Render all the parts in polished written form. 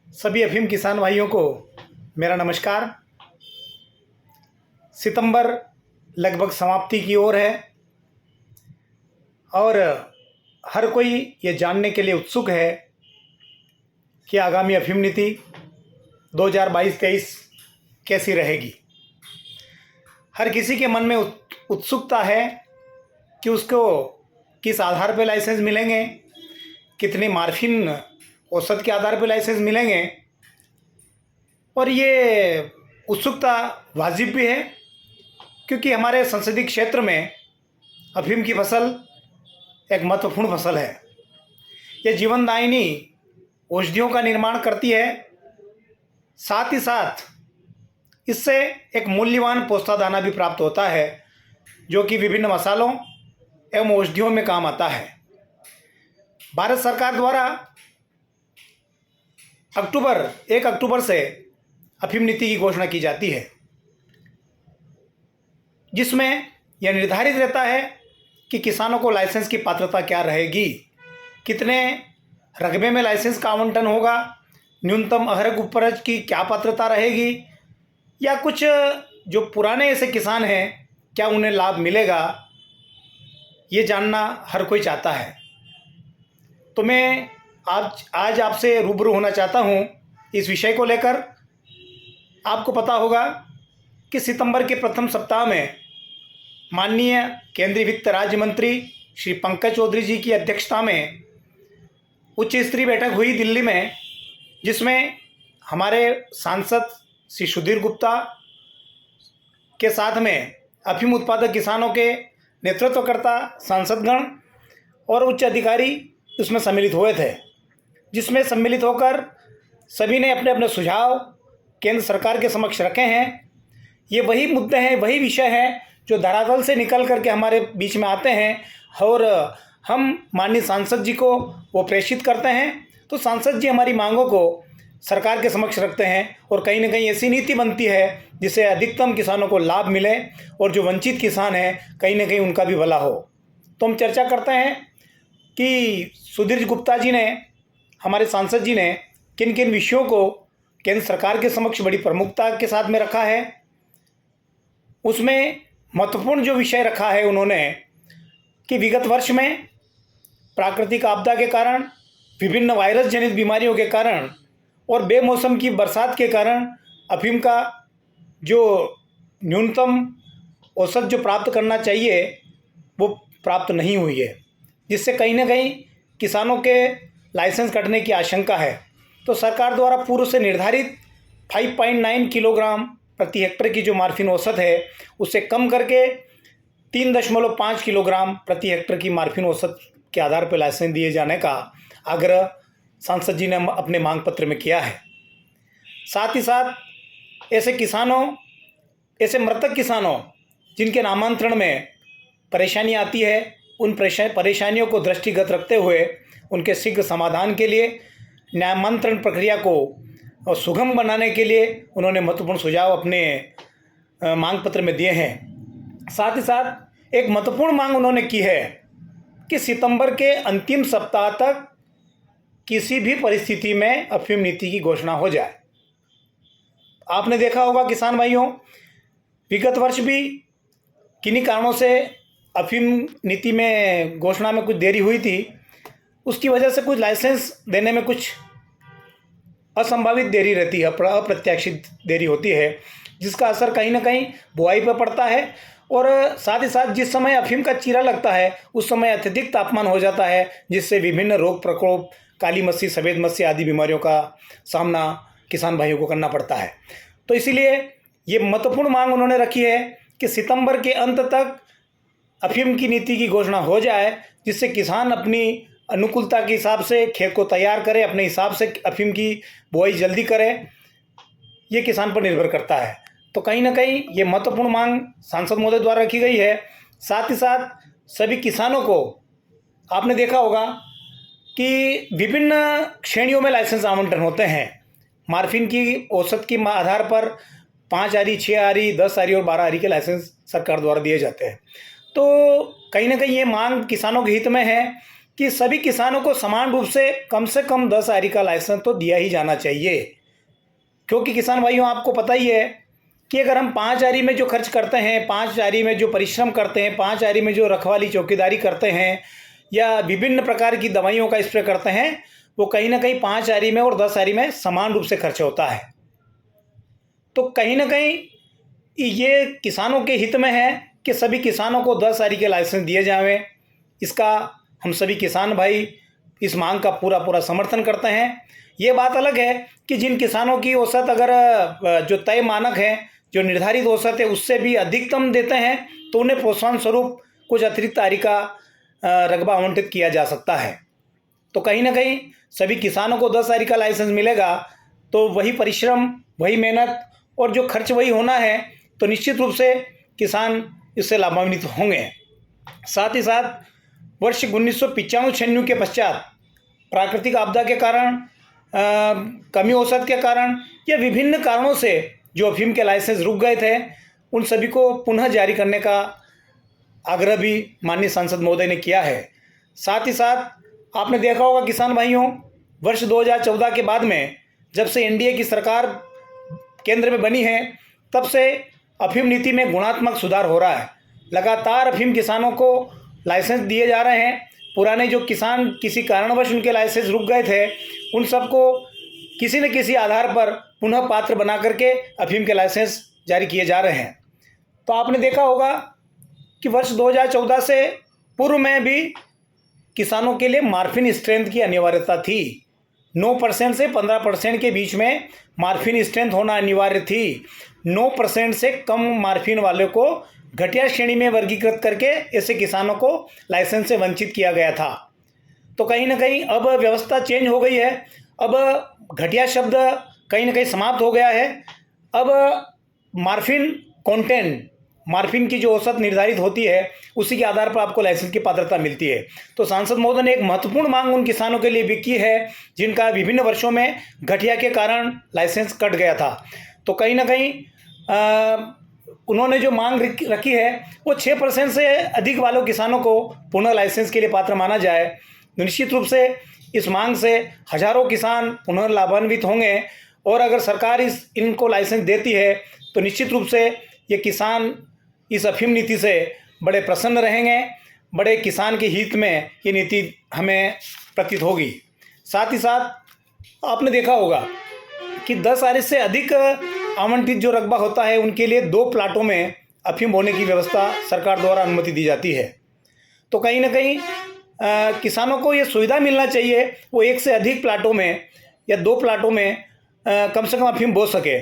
सभी अफीम किसान भाइयों को मेरा नमस्कार। सितंबर लगभग समाप्ति की ओर है और हर कोई ये जानने के लिए उत्सुक है कि आगामी अफीम नीति 2022-23 कैसी रहेगी। हर किसी के मन में उत्सुकता है कि उसको किस आधार पर लाइसेंस मिलेंगे, कितनी मार्फिन औसत के आधार पर लाइसेंस मिलेंगे। और ये उत्सुकता वाजिब भी है क्योंकि हमारे संसदीय क्षेत्र में अफीम की फसल एक महत्वपूर्ण फसल है। ये जीवनदायिनी औषधियों का निर्माण करती है, साथ ही साथ इससे एक मूल्यवान पोस्तादाना भी प्राप्त होता है जो कि विभिन्न मसालों एवं औषधियों में काम आता है। भारत सरकार द्वारा 1 अक्टूबर से अफीम नीति की घोषणा की जाती है, जिसमें यह निर्धारित रहता है कि किसानों को लाइसेंस की पात्रता क्या रहेगी, कितने रकबे में लाइसेंस का आवंटन होगा, न्यूनतम अहरक उपज की क्या पात्रता रहेगी, या कुछ जो पुराने ऐसे किसान हैं क्या उन्हें लाभ मिलेगा, ये जानना हर कोई चाहता है। तो मैं आज आपसे रूबरू होना चाहता हूँ इस विषय को लेकर। आपको पता होगा कि सितंबर के प्रथम सप्ताह में माननीय केंद्रीय वित्त राज्य मंत्री श्री पंकज चौधरी जी की अध्यक्षता में उच्च स्तरीय बैठक हुई दिल्ली में, जिसमें हमारे सांसद श्री सुधीर गुप्ता के साथ में अफीम उत्पादक किसानों के नेतृत्वकर्ता सांसदगण और उच्च अधिकारी उसमें सम्मिलित हुए थे, जिसमें सम्मिलित होकर सभी ने अपने अपने सुझाव केंद्र सरकार के समक्ष रखे हैं। ये वही मुद्दे हैं, वही विषय हैं जो धरातल से निकल करके हमारे बीच में आते हैं और हम माननीय सांसद जी को वो प्रेषित करते हैं। तो सांसद जी हमारी मांगों को सरकार के समक्ष रखते हैं और कहीं ना कहीं ऐसी नीति बनती है जिससे अधिकतम किसानों को लाभ मिले और जो वंचित किसान हैं कहीं ना कहीं उनका भी भला हो। तो हम चर्चा करते हैं कि सुधीर गुप्ता जी ने, हमारे सांसद जी ने किन किन विषयों को केंद्र सरकार के समक्ष बड़ी प्रमुखता के साथ में रखा है। उसमें महत्वपूर्ण जो विषय रखा है उन्होंने कि विगत वर्ष में प्राकृतिक आपदा के कारण, विभिन्न वायरस जनित बीमारियों के कारण और बेमौसम की बरसात के कारण अफीम का जो न्यूनतम औसत जो प्राप्त करना चाहिए वो प्राप्त नहीं हुई है, जिससे कहीं ना कहीं किसानों के लाइसेंस कटने की आशंका है। तो सरकार द्वारा पूर्व से निर्धारित 5.9 किलोग्राम प्रति हेक्टेयर की जो मार्फिन औसत है उससे कम करके 3.5 किलोग्राम प्रति हेक्टेयर की मार्फिन औसत के आधार पर लाइसेंस दिए जाने का आग्रह सांसद जी ने अपने मांग पत्र में किया है। साथ ही साथ ऐसे किसानों, ऐसे मृतक किसानों जिनके नामांतरण में परेशानी आती है, उन परेशानियों को दृष्टिगत रखते हुए उनके शीघ्र समाधान के लिए नामांतरण प्रक्रिया को सुगम बनाने के लिए उन्होंने महत्वपूर्ण सुझाव अपने मांग पत्र में दिए हैं। साथ ही साथ एक महत्वपूर्ण मांग उन्होंने की है कि सितंबर के अंतिम सप्ताह तक किसी भी परिस्थिति में अफीम नीति की घोषणा हो जाए। आपने देखा होगा किसान भाइयों, विगत वर्ष भी किन्हीं कारणों से अफीम नीति में घोषणा में कुछ देरी हुई थी। उसकी वजह से कुछ लाइसेंस देने में कुछ असंभावित देरी रहती है, अप्रत्याशित देरी होती है, जिसका असर कहीं ना कहीं बुआई पर पड़ता है। और साथ ही साथ जिस समय अफीम का चीरा लगता है उस समय अत्यधिक तापमान हो जाता है, जिससे विभिन्न रोग प्रकोप, काली मस्सी, सफ़ेद मस्सी आदि बीमारियों का सामना किसान भाइयों को करना पड़ता है। तो इसीलिए ये महत्वपूर्ण मांग उन्होंने रखी है कि सितंबर के अंत तक अफीम की नीति की घोषणा हो जाए, जिससे किसान अपनी अनुकूलता के हिसाब से खेत को तैयार करे, अपने हिसाब से अफीम की बुआई जल्दी करे। ये किसान पर निर्भर करता है। तो कहीं ना कहीं ये महत्वपूर्ण मांग सांसद महोदय द्वारा रखी गई है। साथ ही साथ सभी किसानों को, आपने देखा होगा कि विभिन्न श्रेणियों में लाइसेंस आवंटन होते हैं। मार्फिन की औसत के आधार पर 5 आरी, 6 आरी, 10 आरी और 12 आरी के लाइसेंस सरकार द्वारा दिए जाते हैं। तो कहीं ना कहीं ये मांग किसानों के हित में है कि सभी किसानों को समान रूप से कम 10 आरी का लाइसेंस तो दिया ही जाना चाहिए। क्योंकि किसान भाइयों, आपको पता ही है कि अगर हम 5 आरी में जो खर्च करते हैं, 5 आरी में जो परिश्रम करते हैं, 5 आरी में जो रखवाली चौकीदारी करते हैं या विभिन्न प्रकार की दवाइयों का स्प्रे करते हैं, वो कहीं ना कहीं 5 आरी में और 10 आरी में समान रूप से खर्च होता है। तो कहीं ना कहीं ये किसानों के हित में है कि सभी किसानों को 10 आरी के लाइसेंस दिए जाएं। इसका हम सभी किसान भाई इस मांग का पूरा समर्थन करते हैं। ये बात अलग है कि जिन किसानों की औसत अगर जो तय मानक है, जो निर्धारित औसत है, उससे भी अधिकतम देते हैं तो उन्हें प्रोत्साहन स्वरूप कुछ अतिरिक्त आरी का रकबा आवंटित किया जा सकता है। तो कहीं ना कहीं सभी किसानों को 10 आरी का लाइसेंस मिलेगा तो वही परिश्रम, वही मेहनत और जो खर्च वही होना है, तो निश्चित रूप से किसान इससे लाभान्वित होंगे। साथ ही साथ वर्ष 1995-96 के पश्चात प्राकृतिक आपदा के कारण, कमी औसत के कारण या विभिन्न कारणों से जो अफीम के लाइसेंस रुक गए थे, उन सभी को पुनः जारी करने का आग्रह भी माननीय सांसद महोदय ने किया है। साथ ही साथ आपने देखा होगा किसान भाइयों, वर्ष 2014 के बाद में जब से एनडीए की सरकार केंद्र में बनी है, तब से अफीम नीति में गुणात्मक सुधार हो रहा है। लगातार अफीम किसानों को लाइसेंस दिए जा रहे हैं। पुराने जो किसान किसी कारणवश उनके लाइसेंस रुक गए थे, उन सबको किसी न किसी आधार पर पुनः पात्र बना करके अफीम के लाइसेंस जारी किए जा रहे हैं। तो आपने देखा होगा कि वर्ष 2014 से पूर्व में भी किसानों के लिए मार्फिन स्ट्रेंथ की अनिवार्यता थी। 9% से 15% के बीच में मार्फिन स्ट्रेंथ होना अनिवार्य थी। 9% से कम मार्फिन वाले को घटिया श्रेणी में वर्गीकृत करके ऐसे किसानों को लाइसेंस से वंचित किया गया था। तो कहीं ना कहीं अब व्यवस्था चेंज हो गई है। अब घटिया शब्द कहीं ना कहीं समाप्त हो गया है। अब मार्फिन कंटेंट, मार्फिन की जो औसत निर्धारित होती है, उसी के आधार पर आपको लाइसेंस की पात्रता मिलती है। तो सांसद महोदय ने एक महत्वपूर्ण मांग उन किसानों के लिए भी की है जिनका विभिन्न वर्षों में घटिया के कारण लाइसेंस कट गया था। तो कहीं ना कहीं उन्होंने जो मांग रखी है वो 6% से अधिक वालों किसानों को पुनः लाइसेंस के लिए पात्र माना जाए। निश्चित रूप से इस मांग से हजारों किसान पुनः लाभान्वित होंगे और अगर सरकार इनको लाइसेंस देती है तो निश्चित रूप से ये किसान इस अफीम नीति से बड़े प्रसन्न रहेंगे। बड़े किसान के हित में ये नीति हमें प्रतीत होगी। साथ ही साथ आपने देखा होगा कि 10 आरी से अधिक आवंटित जो रकबा होता है, उनके लिए 2 प्लाटों में अफीम बोने की व्यवस्था सरकार द्वारा अनुमति दी जाती है। तो कहीं ना कहीं किसानों को ये सुविधा मिलना चाहिए, वो 1 से अधिक प्लाटों में या 2 प्लाटों में कम से कम अफीम बो सके।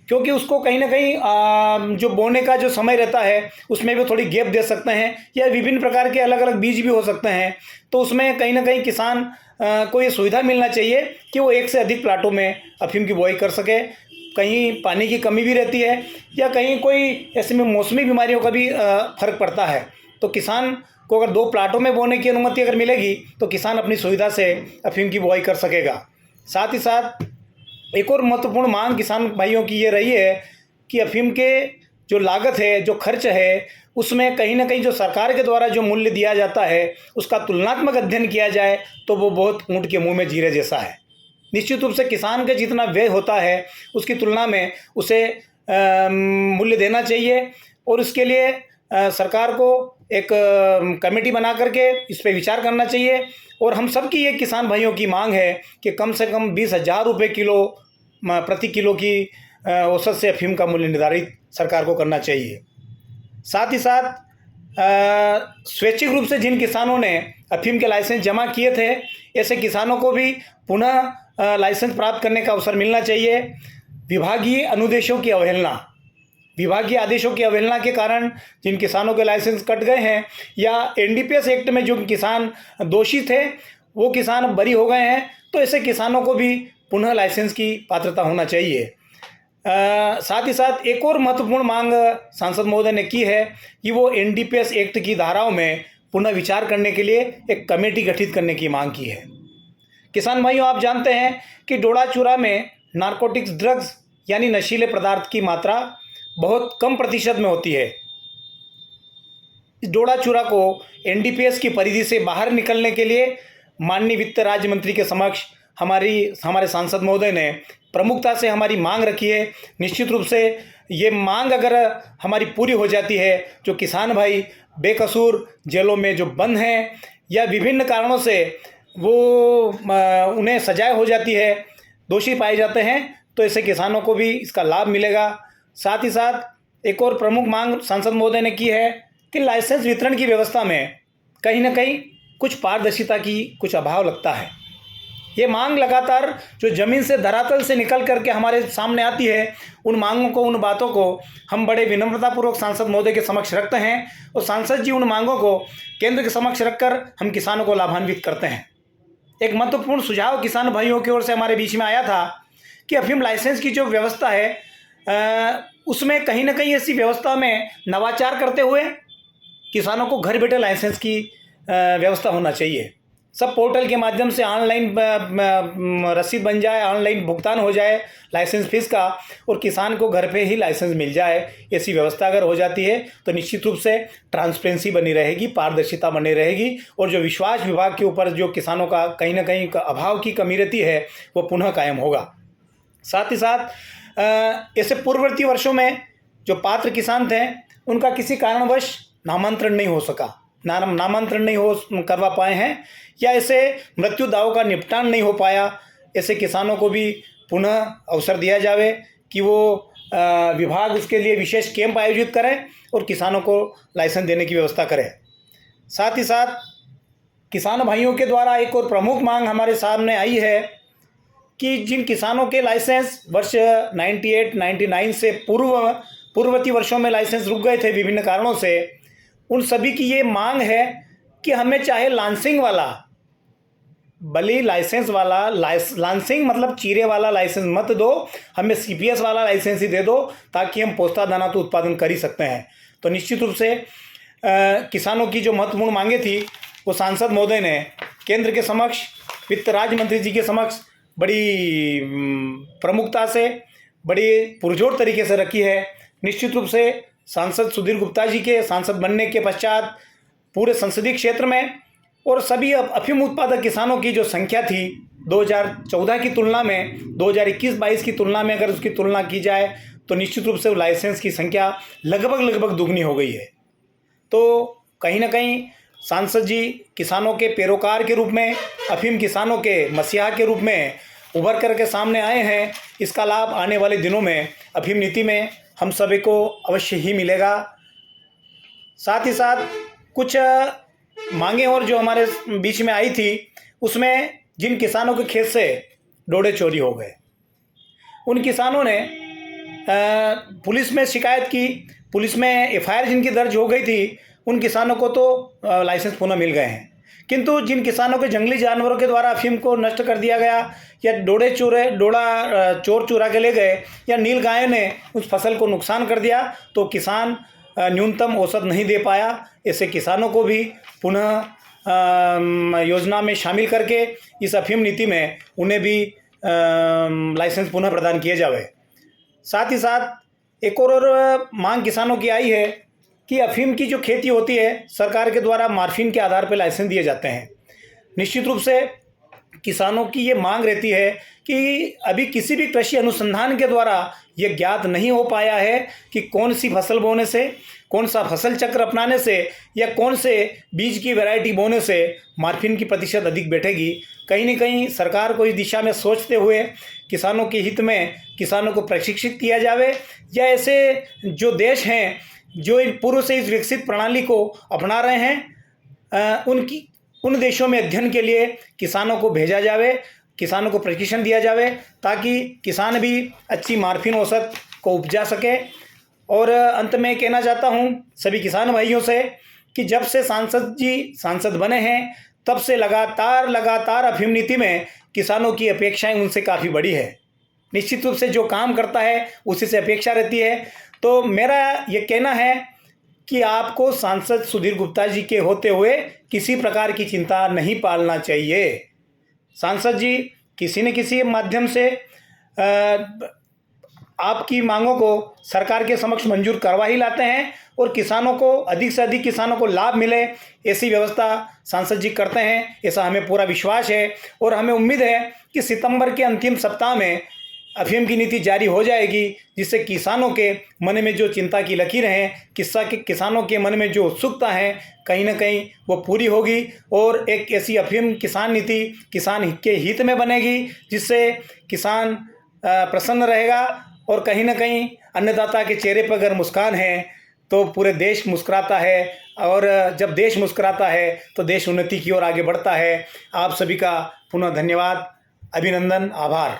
क्योंकि उसको कहीं ना कहीं जो बोने का जो समय रहता है उसमें भी थोड़ी गैप दे सकते हैं या विभिन्न प्रकार के अलग अलग बीज भी हो सकते हैं। तो उसमें कहीं ना कहीं किसान को ये सुविधा मिलना चाहिए कि वो 1 से अधिक प्लाटों में अफीम की बुआई कर सके। कहीं पानी की कमी भी रहती है या कहीं कोई ऐसे में मौसमी बीमारियों का भी फर्क पड़ता है। तो किसान को अगर 2 प्लाटों में बोने की अनुमति अगर मिलेगी तो किसान अपनी सुविधा से अफीम की बुआई कर सकेगा। साथ ही साथ एक और महत्वपूर्ण मांग किसान भाइयों की ये रही है कि अफीम के जो लागत है, जो खर्च है, उसमें कहीं ना कहीं जो सरकार के द्वारा जो मूल्य दिया जाता है उसका तुलनात्मक अध्ययन किया जाए तो वो बहुत ऊँट के मुंह में जीरे जैसा है। निश्चित रूप से किसान का जितना व्यय होता है उसकी तुलना में उसे मूल्य देना चाहिए और उसके लिए सरकार को एक कमेटी बना करके इस पर विचार करना चाहिए। और हम सब की ये किसान भाइयों की मांग है कि कम से कम 20,000 रुपये प्रति किलो की औसत से अफीम का मूल्य निर्धारित सरकार को करना चाहिए। साथ ही साथ स्वैच्छिक रूप से जिन किसानों ने अफीम के लाइसेंस जमा किए थे, ऐसे किसानों को भी पुनः लाइसेंस प्राप्त करने का अवसर मिलना चाहिए। विभागीय अनुदेशों की अवहेलना, विभागीय आदेशों की अवहेलना के कारण जिन किसानों के लाइसेंस कट गए हैं या एनडीपीएस एक्ट में जो किसान दोषी थे वो किसान अब बरी हो गए हैं, तो ऐसे किसानों को भी पुनः लाइसेंस की पात्रता होना चाहिए। साथ ही साथ एक और महत्वपूर्ण मांग सांसद महोदय ने की है कि वो एनडीपीएस एक्ट की धाराओं में पुनः विचार करने के लिए एक कमेटी गठित करने की मांग की है। किसान भाइयों, आप जानते हैं कि डोडा चूरा में नारकोटिक्स ड्रग्स यानी नशीले पदार्थ की मात्रा बहुत कम प्रतिशत में होती है। डोडा चूरा को एनडीपीएस की परिधि से बाहर निकलने के लिए माननीय वित्त राज्य मंत्री के समक्ष हमारे सांसद महोदय ने प्रमुखता से हमारी मांग रखी है। निश्चित रूप से ये मांग अगर हमारी पूरी हो जाती है, जो किसान भाई बेकसूर जेलों में जो बंद हैं या विभिन्न कारणों से वो उन्हें सजाएं हो जाती है, दोषी पाए जाते हैं, तो ऐसे किसानों को भी इसका लाभ मिलेगा। साथ ही साथ एक और प्रमुख मांग सांसद महोदय ने की है कि लाइसेंस वितरण की व्यवस्था में कहीं ना कहीं कुछ पारदर्शिता की कुछ अभाव लगता है। ये मांग लगातार जो ज़मीन से धरातल से निकल करके हमारे सामने आती है, उन मांगों को, उन बातों को हम बड़े विनम्रतापूर्वक सांसद महोदय के समक्ष रखते हैं और सांसद जी उन मांगों को केंद्र के समक्ष रखकर हम किसानों को लाभान्वित करते हैं। एक महत्वपूर्ण सुझाव किसान भाइयों की ओर से हमारे बीच में आया था कि अफीम लाइसेंस की जो व्यवस्था है उसमें कहीं ना कहीं ऐसी व्यवस्था में नवाचार करते हुए किसानों को घर बैठे लाइसेंस की व्यवस्था होना चाहिए। सब पोर्टल के माध्यम से ऑनलाइन रसीद बन जाए, ऑनलाइन भुगतान हो जाए लाइसेंस फीस का और किसान को घर पे ही लाइसेंस मिल जाए। ऐसी व्यवस्था अगर हो जाती है तो निश्चित रूप से ट्रांसपेरेंसी बनी रहेगी, पारदर्शिता बनी रहेगी और जो विश्वास विभाग के ऊपर जो किसानों का कहीं ना कहीं अभाव की कमी रहती है वो पुनः कायम होगा। साथ ही साथ ऐसे पूर्ववर्ती वर्षों में जो पात्र किसान थे उनका किसी कारणवश नामांतरण नहीं हो सका, नामांतरण नहीं हो करवा पाए हैं या ऐसे मृत्यु दावों का निपटान नहीं हो पाया, ऐसे किसानों को भी पुनः अवसर दिया जावे कि वो विभाग उसके लिए विशेष कैंप आयोजित करें और किसानों को लाइसेंस देने की व्यवस्था करें। साथ ही साथ किसान भाइयों के द्वारा एक और प्रमुख मांग हमारे सामने आई है कि जिन किसानों के लाइसेंस वर्ष 98, 99 से पूर्ववर्ती वर्षों में लाइसेंस रुक गए थे विभिन्न कारणों से, उन सभी की ये मांग है कि हमें चाहे लांसिंग वाला, भले लाइसेंस वाला, लांसिंग मतलब चीरे वाला लाइसेंस मत दो, हमें सीपीएस वाला लाइसेंस ही दे दो ताकि हम पोस्ता दाना तो उत्पादन कर ही सकते हैं। तो निश्चित रूप से किसानों की जो महत्वपूर्ण मांगे थी वो सांसद महोदय ने केंद्र के समक्ष, वित्त राज्य मंत्री जी के समक्ष बड़ी प्रमुखता से, बड़ी पुरजोर तरीके से रखी है। निश्चित रूप से सांसद सुधीर गुप्ता जी के सांसद बनने के पश्चात पूरे संसदीय क्षेत्र में और सभी अफीम उत्पादक किसानों की जो संख्या थी 2014 की तुलना में, 2021-22 की तुलना में अगर उसकी तुलना की जाए तो निश्चित रूप से लाइसेंस की संख्या लगभग दुगनी हो गई है। तो कहीं ना कहीं सांसद जी किसानों के पैरोकार के रूप में, अफीम किसानों के मसीहा के रूप में उभर करके सामने आए हैं। इसका लाभ आने वाले दिनों में अफीम नीति में हम सभी को अवश्य ही मिलेगा। साथ ही साथ कुछ मांगे और जो हमारे बीच में आई थी उसमें जिन किसानों के खेत से डोडे चोरी हो गए, उन किसानों ने पुलिस में शिकायत की, पुलिस में एफआईआर जिनकी दर्ज हो गई थी, उन किसानों को तो लाइसेंस पुनः मिल गए हैं। किंतु जिन किसानों के जंगली जानवरों के द्वारा अफीम को नष्ट कर दिया गया या डोडा चोर चुरा के ले गए या नील गायों ने उस फसल को नुकसान कर दिया तो किसान न्यूनतम औसत नहीं दे पाया। ऐसे किसानों को भी पुनः योजना में शामिल करके इस अफीम नीति में उन्हें भी लाइसेंस पुनः प्रदान किए जावे। साथ ही साथ एक और मांग किसानों की आई है कि अफीम की जो खेती होती है सरकार के द्वारा मार्फिन के आधार पर लाइसेंस दिए जाते हैं। निश्चित रूप से किसानों की ये मांग रहती है कि अभी किसी भी कृषि अनुसंधान के द्वारा ये ज्ञात नहीं हो पाया है कि कौन सी फसल बोने से, कौन सा फसल चक्र अपनाने से या कौन से बीज की वैरायटी बोने से मार्फिन की प्रतिशत अधिक बैठेगी। कहीं ना कहीं सरकार को इस दिशा में सोचते हुए किसानों के हित में किसानों को प्रशिक्षित किया जावे या ऐसे जो देश हैं जो पूर्व से इस विकसित प्रणाली को अपना रहे हैं उन देशों में अध्ययन के लिए किसानों को भेजा जावे, किसानों को प्रशिक्षण दिया जावे ताकि किसान भी अच्छी मार्फिन औसत को उपजा सके। और अंत में कहना चाहता हूँ सभी किसान भाइयों से कि जब से सांसद जी सांसद बने हैं तब से लगातार अफीम नीति में किसानों की अपेक्षाएं उनसे काफ़ी बड़ी है। निश्चित रूप से जो काम करता है उसी से अपेक्षा रहती है। तो मेरा ये कहना है कि आपको सांसद सुधीर गुप्ता जी के होते हुए किसी प्रकार की चिंता नहीं पालना चाहिए। सांसद जी किसी न किसी माध्यम से आपकी मांगों को सरकार के समक्ष मंजूर करवा ही लाते हैं और किसानों को अधिक से अधिक किसानों को लाभ मिले ऐसी व्यवस्था सांसद जी करते हैं, ऐसा हमें पूरा विश्वास है। और हमें उम्मीद है कि सितंबर के अंतिम सप्ताह में अफीम की नीति जारी हो जाएगी, जिससे किसानों के मन में जो चिंता की लकीरें हैं, किसानों के मन में जो उत्सुकता है, कहीं ना कहीं वो पूरी होगी और एक ऐसी अफीम किसान नीति किसान के हित में बनेगी, जिससे किसान प्रसन्न रहेगा। और कहीं ना कहीं अन्नदाता के चेहरे पर अगर मुस्कान है तो पूरे देश मुस्कुराता है, और जब देश मुस्कुराता है तो देश उन्नति की ओर आगे बढ़ता है। आप सभी का पुनः धन्यवाद, अभिनंदन, आभार।